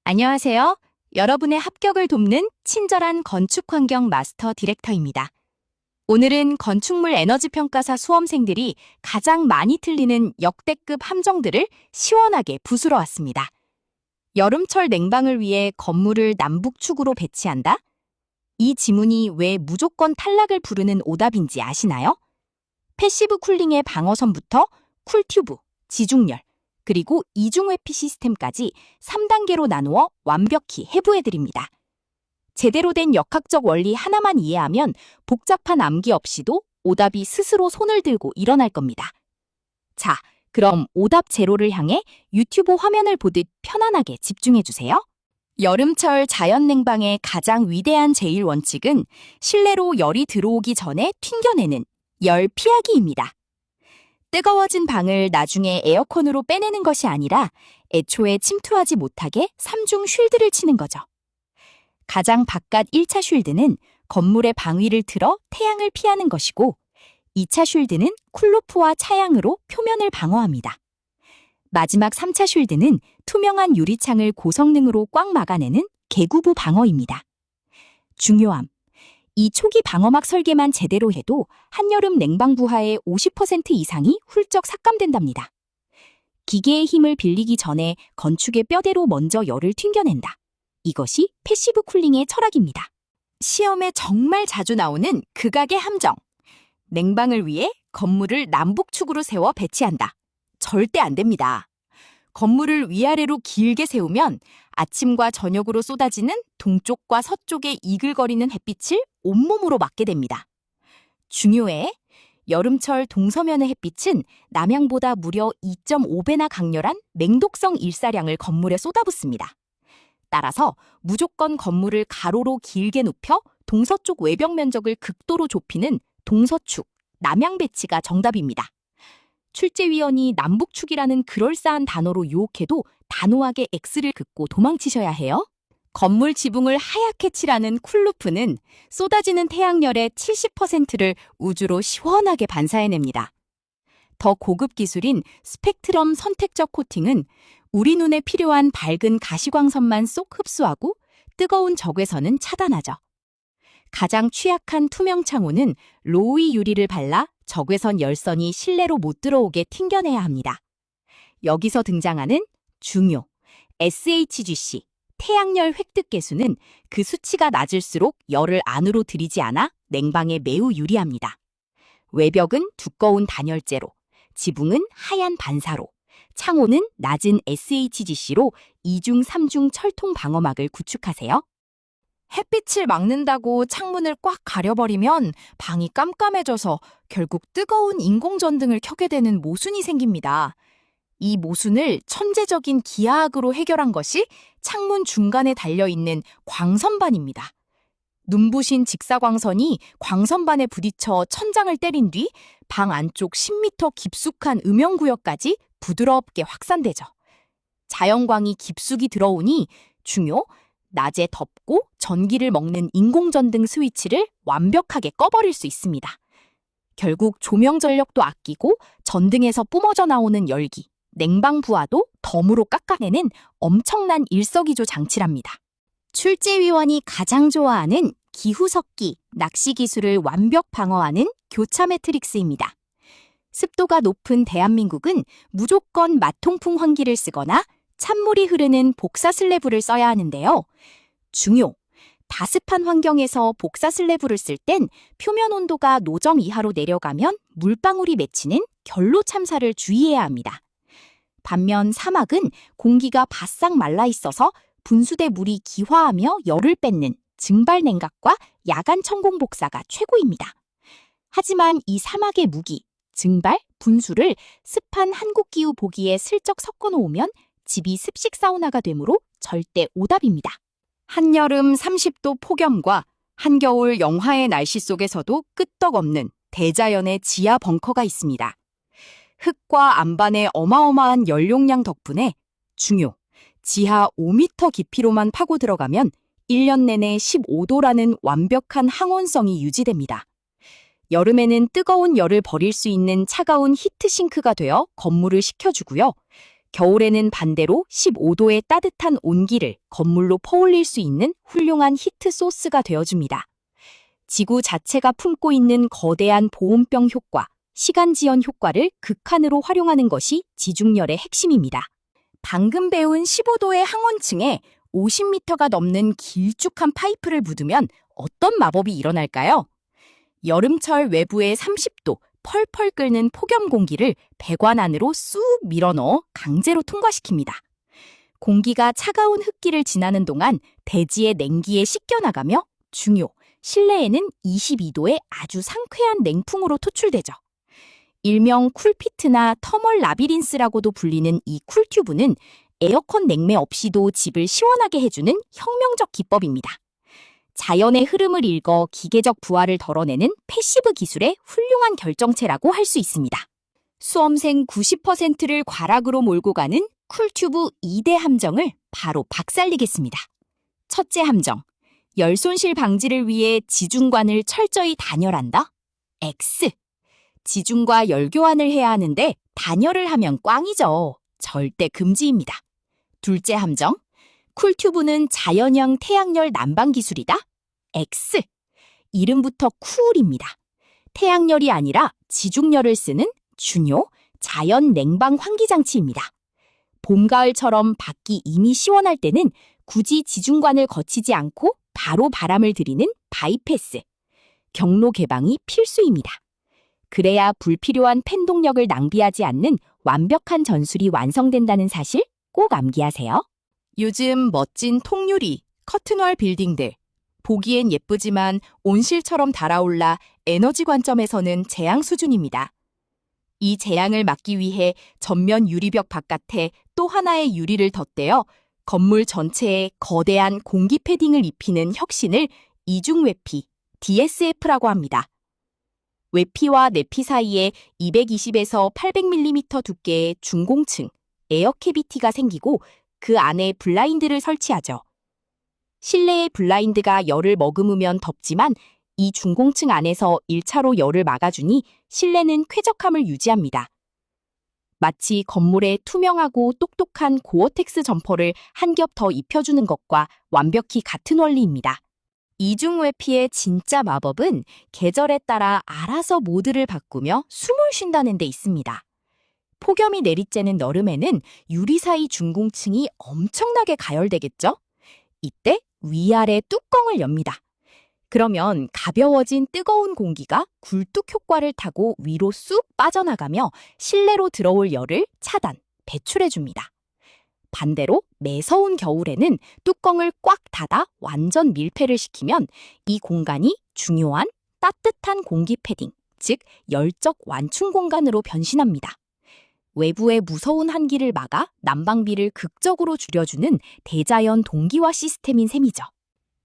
안녕하세요. 여러분의 합격을 돕는 친절한 건축환경 마스터 디렉터입니다. 오늘은 건축물 에너지 평가사 수험생들이 가장 많이 틀리는 역대급 함정들을 시원하게 부수러 왔습니다. 여름철 냉방을 위해 건물을 남북축으로 배치한다? 이 지문이 왜 무조건 탈락을 부르는 오답인지 아시나요? 패시브 쿨링의 방어선부터 쿨튜브, 지중열, 그리고 이중회피 시스템까지 3단계로 나누어 완벽히 해부해드립니다. 제대로 된 역학적 원리 하나만 이해하면 복잡한 암기 없이도 오답이 스스로 손을 들고 일어날 겁니다. 자, 그럼 오답 제로를 향해 유튜브 화면을 보듯 편안하게 집중해주세요. 여름철 자연냉방의 가장 위대한 제1원칙은 실내로 열이 들어오기 전에 튕겨내는 열 피하기입니다. 뜨거워진 방을 나중에 에어컨으로 빼내는 것이 아니라 애초에 침투하지 못하게 3중 쉴드를 치는 거죠. 가장 바깥 1차 쉴드는 건물의 방위를 틀어 태양을 피하는 것이고 2차 쉴드는 쿨루프와 차양으로 표면을 방어합니다. 마지막 3차 쉴드는 투명한 유리창을 고성능으로 꽉 막아내는 개구부 방어입니다. 중요함. 이 초기 방어막 설계만 제대로 해도 한여름 냉방 부하의 50% 이상이 훌쩍 삭감된답니다. 기계의 힘을 빌리기 전에 건축의 뼈대로 먼저 열을 튕겨낸다. 이것이 패시브 쿨링의 철학입니다. 시험에 정말 자주 나오는 극악의 함정. 냉방을 위해 건물을 남북축으로 세워 배치한다. 절대 안 됩니다. 건물을 위아래로 길게 세우면 아침과 저녁으로 쏟아지는 동쪽과 서쪽의 이글거리는 햇빛을 온몸으로 맞게 됩니다. 중요해. 여름철 동서면의 햇빛은 남향보다 무려 2.5배나 강렬한 맹독성 일사량을 건물에 쏟아붓습니다. 따라서 무조건 건물을 가로로 길게 눕혀 동서쪽 외벽 면적을 극도로 좁히는 동서축, 남향 배치가 정답입니다. 출제위원이 남북축이라는 그럴싸한 단어로 유혹해도 단호하게 X를 긋고 도망치셔야 해요. 건물 지붕을 하얗게 칠하는 쿨루프는 쏟아지는 태양열의 70%를 우주로 시원하게 반사해냅니다. 더 고급 기술인 스펙트럼 선택적 코팅은 우리 눈에 필요한 밝은 가시광선만 쏙 흡수하고 뜨거운 적외선은 차단하죠. 가장 취약한 투명 창호는 로우이 유리를 발라 적외선 열선이 실내로 못 들어오게 튕겨내야 합니다. 여기서 등장하는 중요, SHGC, 태양열 획득 계수는 그 수치가 낮을수록 열을 안으로 들이지 않아 냉방에 매우 유리합니다. 외벽은 두꺼운 단열재로, 지붕은 하얀 반사로, 창호는 낮은 SHGC로 2중, 3중 철통 방어막을 구축하세요. 햇빛을 막는다고 창문을 꽉 가려버리면 방이 깜깜해져서 결국 뜨거운 인공전등을 켜게 되는 모순이 생깁니다. 이 모순을 천재적인 기하학으로 해결한 것이 창문 중간에 달려있는 광선반입니다. 눈부신 직사광선이 광선반에 부딪혀 천장을 때린 뒤 방 안쪽 10m 깊숙한 음영구역까지 부드럽게 확산되죠. 자연광이 깊숙이 들어오니 중요, 낮에 덥고 전기를 먹는 인공전등 스위치를 완벽하게 꺼버릴 수 있습니다. 결국 조명 전력도 아끼고 전등에서 뿜어져 나오는 열기, 냉방 부하도 덤으로 깎아내는 엄청난 일석이조 장치랍니다. 출제위원이 가장 좋아하는 기후석기, 낚시 기술을 완벽 방어하는 교차 매트릭스입니다. 습도가 높은 대한민국은 무조건 마통풍 환기를 쓰거나 찬물이 흐르는 복사 슬래브를 써야 하는데요. 중요! 다습한 환경에서 복사 슬래브를 쓸 땐 표면 온도가 노정 이하로 내려가면 물방울이 맺히는 결로 참사를 주의해야 합니다. 반면 사막은 공기가 바싹 말라 있어서 분수대 물이 기화하며 열을 뺏는 증발 냉각과 야간 천공 복사가 최고입니다. 하지만 이 사막의 무기, 증발, 분수를 습한 한국 기후 보기에 슬쩍 섞어 놓으면 집이 습식 사우나가 되므로 절대 오답입니다. 한여름 30도 폭염과 한겨울 영하의 날씨 속에서도 끄떡없는 대자연의 지하 벙커가 있습니다. 흙과 안반의 어마어마한 연용량 덕분에 중요, 지하 5m 깊이로만 파고 들어가면 1년 내내 15도라는 완벽한 항온성이 유지됩니다. 여름에는 뜨거운 열을 버릴 수 있는 차가운 히트싱크가 되어 건물을 식혀주고요. 겨울에는 반대로 15도의 따뜻한 온기를 건물로 퍼올릴 수 있는 훌륭한 히트 소스가 되어줍니다. 지구 자체가 품고 있는 거대한 보온병 효과, 시간 지연 효과를 극한으로 활용하는 것이 지중열의 핵심입니다. 방금 배운 15도의 항온층에 50m가 넘는 길쭉한 파이프를 묻으면 어떤 마법이 일어날까요? 여름철 외부에 30도, 펄펄 끓는 폭염 공기를 배관 안으로 쑥 밀어넣어 강제로 통과시킵니다. 공기가 차가운 흙길을 지나는 동안 대지의 냉기에 씻겨나가며 중요, 실내에는 22도의 아주 상쾌한 냉풍으로 토출되죠. 일명 쿨피트나 터멀 라비린스라고도 불리는 이 쿨튜브는 에어컨 냉매 없이도 집을 시원하게 해주는 혁명적 기법입니다. 자연의 흐름을 읽어 기계적 부하를 덜어내는 패시브 기술의 훌륭한 결정체라고 할 수 있습니다. 수험생 90%를 과락으로 몰고 가는 쿨튜브 2대 함정을 바로 박살내겠습니다. 첫째 함정, 열 손실 방지를 위해 지중관을 철저히 단열한다? X. 지중과 열 교환을 해야 하는데 단열을 하면 꽝이죠. 절대 금지입니다. 둘째 함정, 쿨튜브는 자연형 태양열 난방 기술이다? X. 이름부터 쿨입니다. 태양열이 아니라 지중열을 쓰는 중요, 자연 냉방 환기장치입니다. 봄, 가을처럼 밖이 이미 시원할 때는 굳이 지중관을 거치지 않고 바로 바람을 들이는 바이패스, 경로 개방이 필수입니다. 그래야 불필요한 팬 동력을 낭비하지 않는 완벽한 전술이 완성된다는 사실 꼭 암기하세요. 요즘 멋진 통유리, 커튼월 빌딩들, 보기엔 예쁘지만 온실처럼 달아올라 에너지 관점에서는 재앙 수준입니다. 이 재앙을 막기 위해 전면 유리벽 바깥에 또 하나의 유리를 덧대어 건물 전체에 거대한 공기 패딩을 입히는 혁신을 이중외피, DSF라고 합니다. 외피와 내피 사이에 220에서 800mm 두께의 중공층, 에어 캐비티가 생기고 그 안에 블라인드를 설치하죠. 실내의 블라인드가 열을 머금으면 덥지만 이 중공층 안에서 1차로 열을 막아주니 실내는 쾌적함을 유지합니다. 마치 건물에 투명하고 똑똑한 고어텍스 점퍼를 한 겹 더 입혀주는 것과 완벽히 같은 원리입니다. 이중외피의 진짜 마법은 계절에 따라 알아서 모드를 바꾸며 숨을 쉰다는 데 있습니다. 폭염이 내리쬐는 여름에는 유리 사이 중공층이 엄청나게 가열되겠죠? 이때 위아래 뚜껑을 엽니다. 그러면 가벼워진 뜨거운 공기가 굴뚝 효과를 타고 위로 쑥 빠져나가며 실내로 들어올 열을 차단, 배출해줍니다. 반대로 매서운 겨울에는 뚜껑을 꽉 닫아 완전 밀폐를 시키면 이 공간이 중요한 따뜻한 공기 패딩, 즉 열적 완충 공간으로 변신합니다. 외부의 무서운 한기를 막아 난방비를 극적으로 줄여주는 대자연 동기화 시스템인 셈이죠.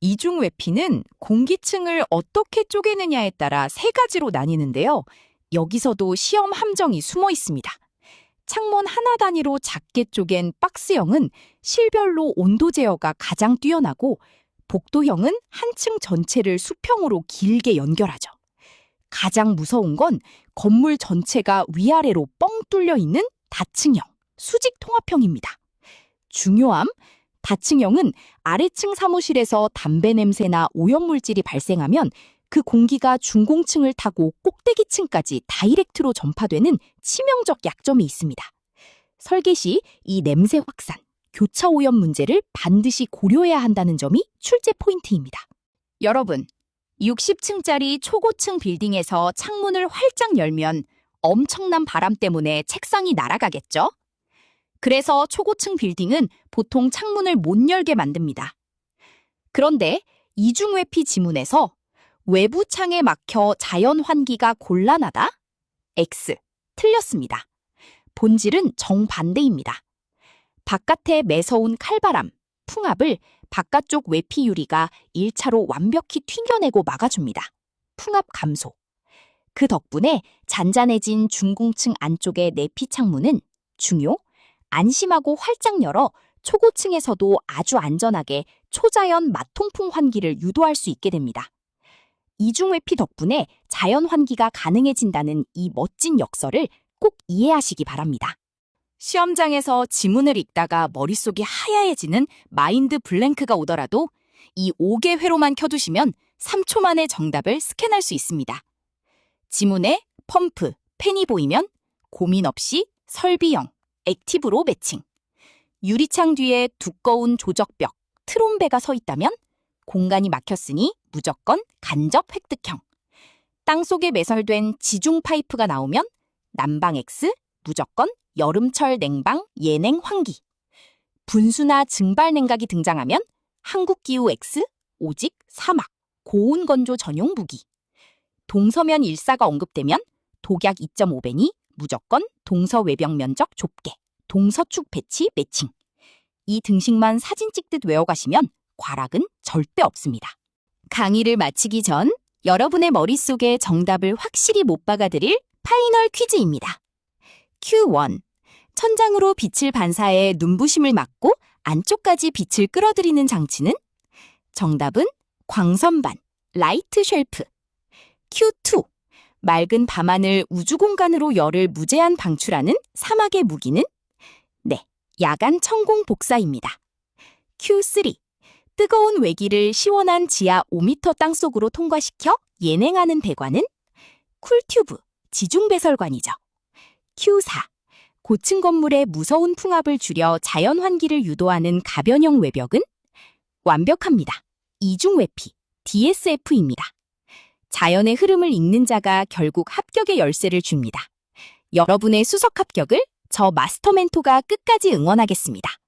이중외피는 공기층을 어떻게 쪼개느냐에 따라 세 가지로 나뉘는데요. 여기서도 시험 함정이 숨어 있습니다. 창문 하나 단위로 작게 쪼갠 박스형은 실별로 온도 제어가 가장 뛰어나고 복도형은 한 층 전체를 수평으로 길게 연결하죠. 가장 무서운 건 건물 전체가 위아래로 뻥 뚫려 있는 다층형, 수직 통합형입니다. 중요함, 다층형은 아래층 사무실에서 담배 냄새나 오염물질이 발생하면 그 공기가 중공층을 타고 꼭대기층까지 다이렉트로 전파되는 치명적 약점이 있습니다. 설계 시 이 냄새 확산, 교차 오염 문제를 반드시 고려해야 한다는 점이 출제 포인트입니다. 여러분, 60층짜리 초고층 빌딩에서 창문을 활짝 열면 엄청난 바람 때문에 책상이 날아가겠죠? 그래서 초고층 빌딩은 보통 창문을 못 열게 만듭니다. 그런데 이중외피 지문에서 외부 창에 막혀 자연 환기가 곤란하다? X. 틀렸습니다. 본질은 정반대입니다. 바깥의 매서운 칼바람, 풍압을 바깥쪽 외피 유리가 1차로 완벽히 튕겨내고 막아줍니다. 풍압 감소. 그 덕분에 잔잔해진 중공층 안쪽의 내피 창문은 중요, 안심하고 활짝 열어 초고층에서도 아주 안전하게 초자연 맞통풍 환기를 유도할 수 있게 됩니다. 이중외피 덕분에 자연 환기가 가능해진다는 이 멋진 역설을 꼭 이해하시기 바랍니다. 시험장에서 지문을 읽다가 머릿속이 하야해지는 마인드 블랭크가 오더라도 이 5개 회로만 켜두시면 3초 만에 정답을 스캔할 수 있습니다. 지문에 펌프, 펜이 보이면 고민 없이 설비형, 액티브로 매칭. 유리창 뒤에 두꺼운 조적벽, 트롬베가 서 있다면 공간이 막혔으니 무조건 간접 획득형. 땅속에 매설된 지중 파이프가 나오면 난방 X, 무조건 여름철 냉방 예냉 환기. 분수나 증발 냉각이 등장하면 한국기후 X, 오직 사막, 고온 건조 전용 무기. 동서면 일사가 언급되면 독약 2.5배니 무조건 동서 외벽 면적 좁게, 동서축 배치 매칭. 이 등식만 사진 찍듯 외워가시면 과락은 절대 없습니다. 강의를 마치기 전 여러분의 머릿속에 정답을 확실히 못 박아드릴 파이널 퀴즈입니다. Q1. 천장으로 빛을 반사해 눈부심을 막고 안쪽까지 빛을 끌어들이는 장치는? 정답은 광선반, 라이트 쉘프. Q2. 맑은 밤하늘 우주공간으로 열을 무제한 방출하는 사막의 무기는? 네, 야간 천공 복사입니다. Q3. 뜨거운 외기를 시원한 지하 5m 땅속으로 통과시켜 예냉하는 배관은? 쿨튜브, 지중배설관이죠. Q4. 고층 건물의 무서운 풍압을 줄여 자연 환기를 유도하는 가변형 외벽은? 완벽합니다. 이중외피, DSF입니다. 자연의 흐름을 읽는 자가 결국 합격의 열쇠를 줍니다. 여러분의 수석 합격을 저 마스터 멘토가 끝까지 응원하겠습니다.